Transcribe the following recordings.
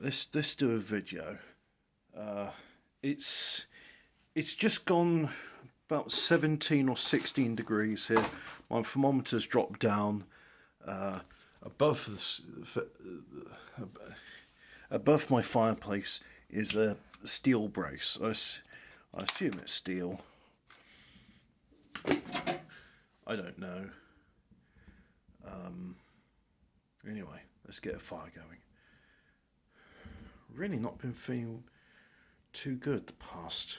Right, let's do a video. Uh, it's just gone about 17 or 16 degrees here. My thermometer's dropped down above above my fireplace is a steel brace. I assume it's steel. I don't know. Anyway, let's get a fire going. Really not been feeling too good the past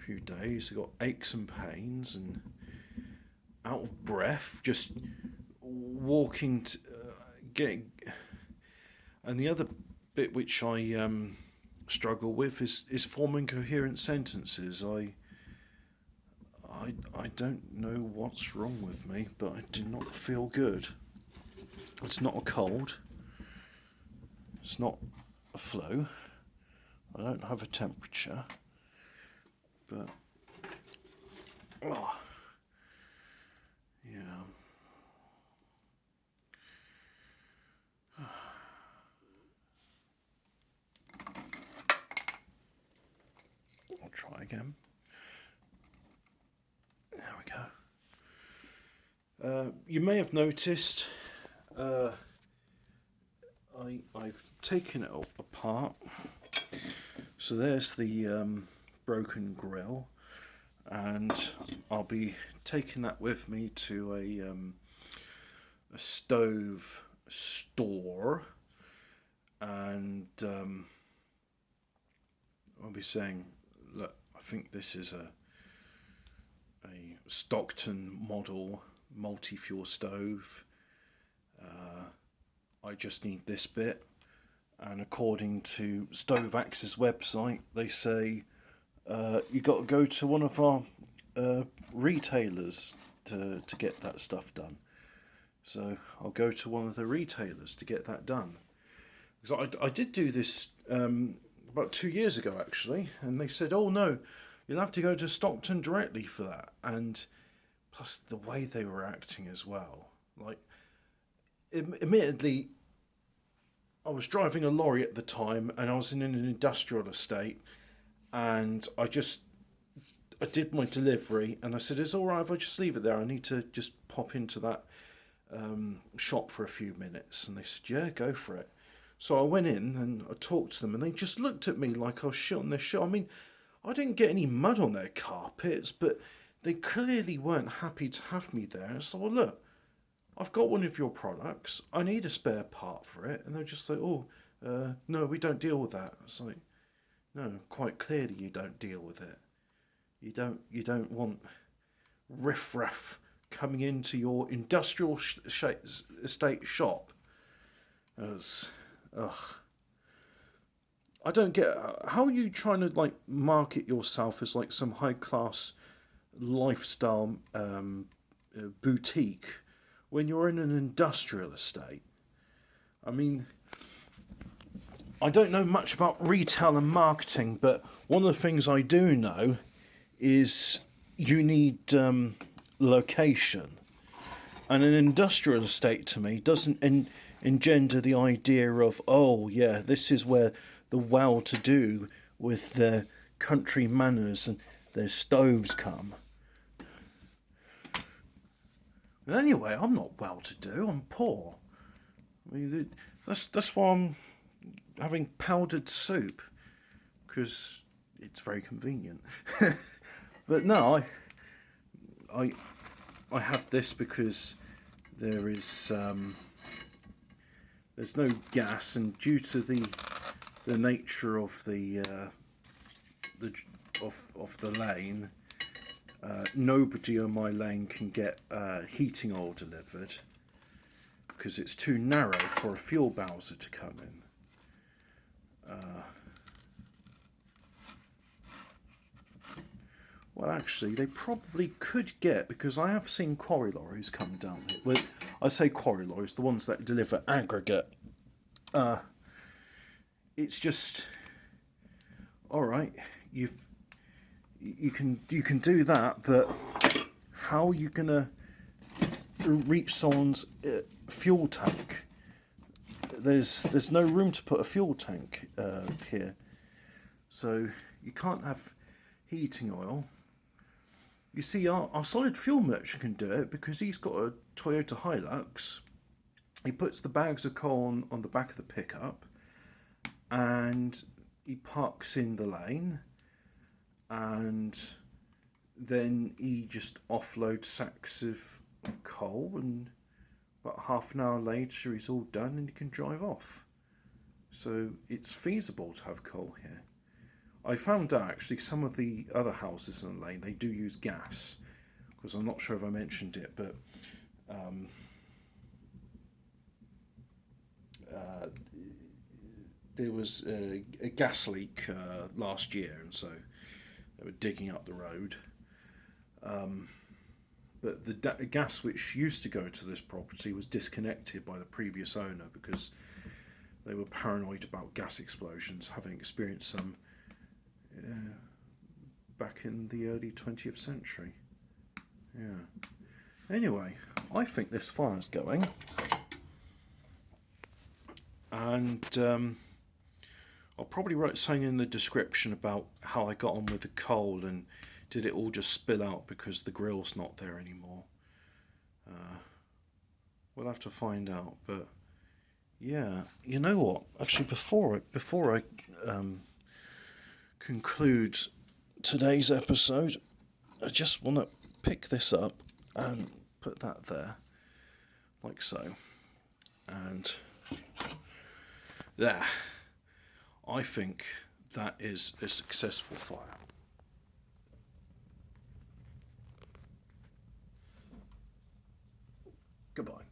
few days. I got aches and pains and out of breath, just walking, getting. And the other bit which I struggle with is forming coherent sentences. I don't know what's wrong with me, but I do not feel good. It's not a cold. It's not a flu. I don't have a temperature. But oh, yeah. I'll try again. There we go. You may have noticed I've taken it apart. So there's the broken grill, and I'll be taking that with me to a stove store, and I'll be saying, look, I think this is a Stockton model multi-fuel stove. I just need this bit, and according to Stovax's website, they say you got to go to one of our retailers to get that stuff done. So I'll go to one of the retailers to get that done. Because I did do this about 2 years ago actually, and they said, oh no, you'll have to go to Stockton directly for that. And plus the way they were acting as well, like, admittedly, I was driving a lorry at the time, and I was in an industrial estate, and I did my delivery, and I said, it's all right if I just leave it there. I need to just pop into that shop for a few minutes. And they said, yeah, go for it. So I went in and I talked to them, and they just looked at me like I was shit on their shit. I mean, I didn't get any mud on their carpets, but they clearly weren't happy to have me there. And I said, well, look, I've got one of your products. I need a spare part for it. And they're just like, oh, no, we don't deal with that. It's like, no, quite clearly you don't deal with it. You don't want riffraff coming into your industrial estate shop. I don't get, how are you trying to like market yourself as like some high class lifestyle boutique when you're in an industrial estate? I mean, I don't know much about retail and marketing, but one of the things I do know is you need location. And an industrial estate to me doesn't engender the idea of, oh yeah, this is where the well-to-do with their country manners and their stoves come. But anyway, I'm not well-to-do, I'm poor. I mean, that's why I'm having powdered soup, because it's very convenient. But no, I have this because there is there's no gas, and due to the nature of the lane, nobody on my lane can get heating oil delivered because it's too narrow for a fuel bowser to come in. Well, actually, they probably could get, because I have seen quarry lorries come down here. Well, I say quarry lorries, the ones that deliver aggregate. It's just, all right, you can do that, but how are you gonna reach someone's fuel tank? there's no room to put a fuel tank here, so you can't have heating oil. You see, our solid fuel merchant can do it because he's got a Toyota Hilux. He puts the bags of coal on the back of the pickup, and he parks in the lane, and then he just offloads sacks of coal, and about half an hour later he's all done and he can drive off. So it's feasible to have coal here. I found out actually some of the other houses in the lane, they do use gas, because I'm not sure if I mentioned it, but there was a gas leak last year, and so they were digging up the road. But the gas which used to go to this property was disconnected by the previous owner because they were paranoid about gas explosions, having experienced some back in the early 20th century. Yeah. Anyway, I think this fire's going. And I'll probably write something in the description about how I got on with the coal and did it all just spill out because the grill's not there anymore. We'll have to find out, but yeah, you know what? Actually, before I conclude today's episode, I just want to pick this up and put that there, like so, and there. I think that is a successful fire. Goodbye.